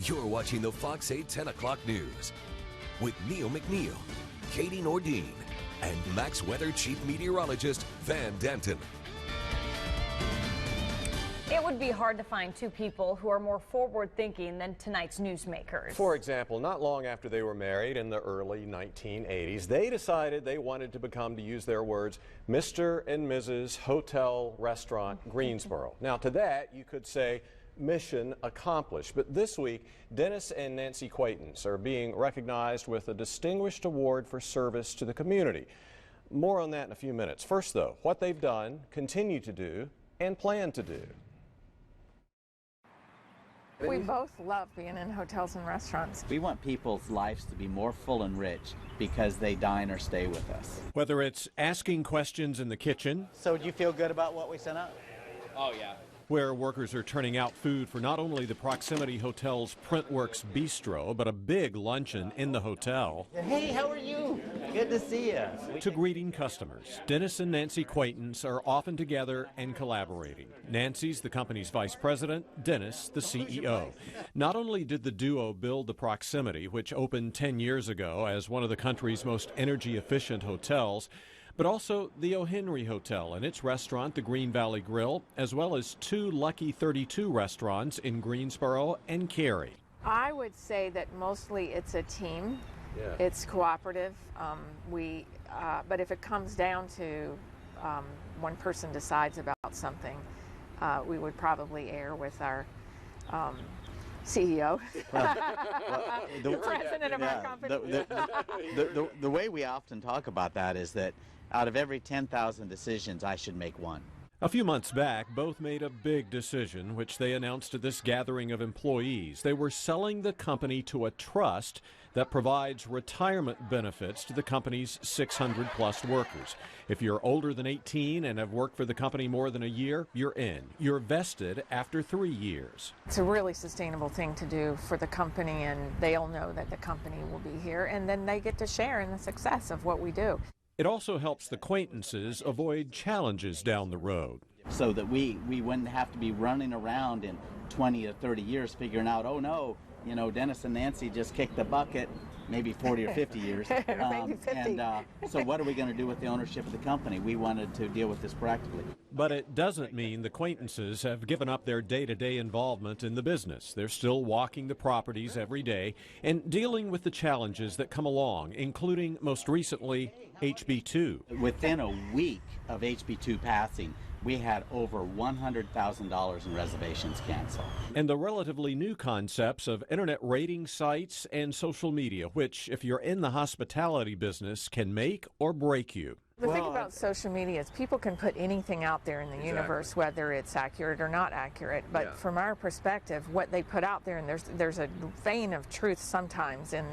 You're watching the Fox 8 10 o'clock news with Neil McNeil, Katie Nordine, and Max Weather Chief Meteorologist Van Denton. It would be hard to find two people who are more forward-thinking than tonight's newsmakers. For example, not long after they were married in the early 1980s, they decided they wanted to become, to use their words, Mr. and Mrs. Hotel Restaurant Greensboro. Now, to that, you could say mission accomplished. But this week, Dennis and Nancy Quaintance are being recognized with a distinguished award for service to the community. More on that in a few minutes. First, though, what they've done, continue to do, and plan to do. We both love being in hotels and restaurants. We want people's lives to be more full and rich because they dine or stay with us. Whether it's asking questions in the kitchen. So do you feel good about what we sent out? Oh, yeah. Where workers are turning out food for not only the Proximity Hotel's Printworks Bistro, but a big luncheon in the hotel. Hey, how are you? Good to see you. To greeting customers, Dennis and Nancy Quaintance are often together and collaborating. Nancy's the company's vice president, Dennis the CEO. Not only did the duo build the Proximity, which opened 10 years ago as one of the country's most energy-efficient hotels, but also the O.Henry Hotel and its restaurant, the Green Valley Grill, as well as two Lucky 32 restaurants in Greensboro and Cary. I would say that mostly it's a team. Yeah. It's cooperative. But if it comes down to one person decides about something, we would probably err with our CEO, the president of our company. The way we often talk about that is that out of every 10,000 decisions, I should make one. A few months back, both made a big decision, which they announced at this gathering of employees. They were selling the company to a trust that provides retirement benefits to the company's 600-plus workers. If you're older than 18 and have worked for the company more than a year, you're in. You're vested after 3 years. It's a really sustainable thing to do for the company, and they'll know that the company will be here, and then they get to share in the success of what we do. It also helps the Quaintances avoid challenges down the road. So that we wouldn't have to be running around in 20 or 30 years figuring out, oh no, you know, Dennis and Nancy just kicked the bucket, maybe 40 or 50 years. Maybe 50. And so what are we going to do with the ownership of the company? We wanted to deal with this practically. But it doesn't mean the Quaintances have given up their day-to-day involvement in the business. They're still walking the properties every day and dealing with the challenges that come along, including, most recently, HB2. Within a week of HB2 passing, we had over $100,000 in reservations canceled. And the relatively new concepts of internet rating sites and social media, which, if you're in the hospitality business, can make or break you. The thing about social media is people can put anything out there in the universe, whether it's accurate or not accurate. But from our perspective, what they put out there, and there's a vein of truth sometimes in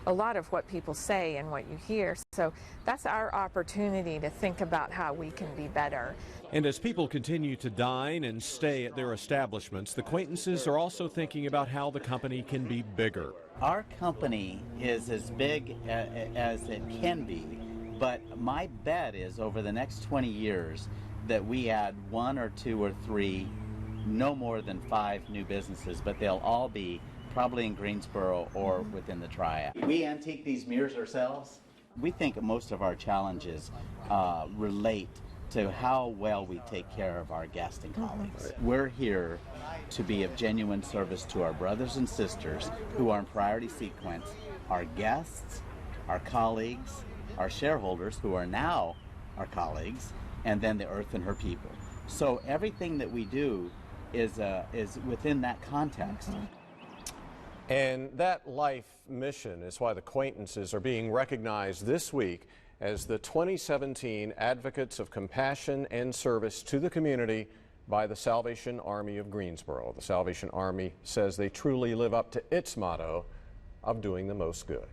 a lot of what people say and what you hear. So that's our opportunity to think about how we can be better. And as people continue to dine and stay at their establishments, the Quaintances are also thinking about how the company can be bigger. Our company is as big as it can be. But my bet is over the next 20 years that we add 1 or 2 or 3, no more than 5 new businesses, but they'll all be probably in Greensboro or within the Triad. We antique these mirrors ourselves. We think most of our challenges relate to how well we take care of our guests and colleagues. We're here to be of genuine service to our brothers and sisters who are in priority sequence, our guests, our colleagues, our shareholders, who are now our colleagues, and then the earth and her people. So everything that we do is within that context. And that life mission is why the Quaintances are being recognized this week as the 2017 Advocates of Compassion and Service to the Community by the Salvation Army of Greensboro. The Salvation Army says they truly live up to its motto of doing the most good.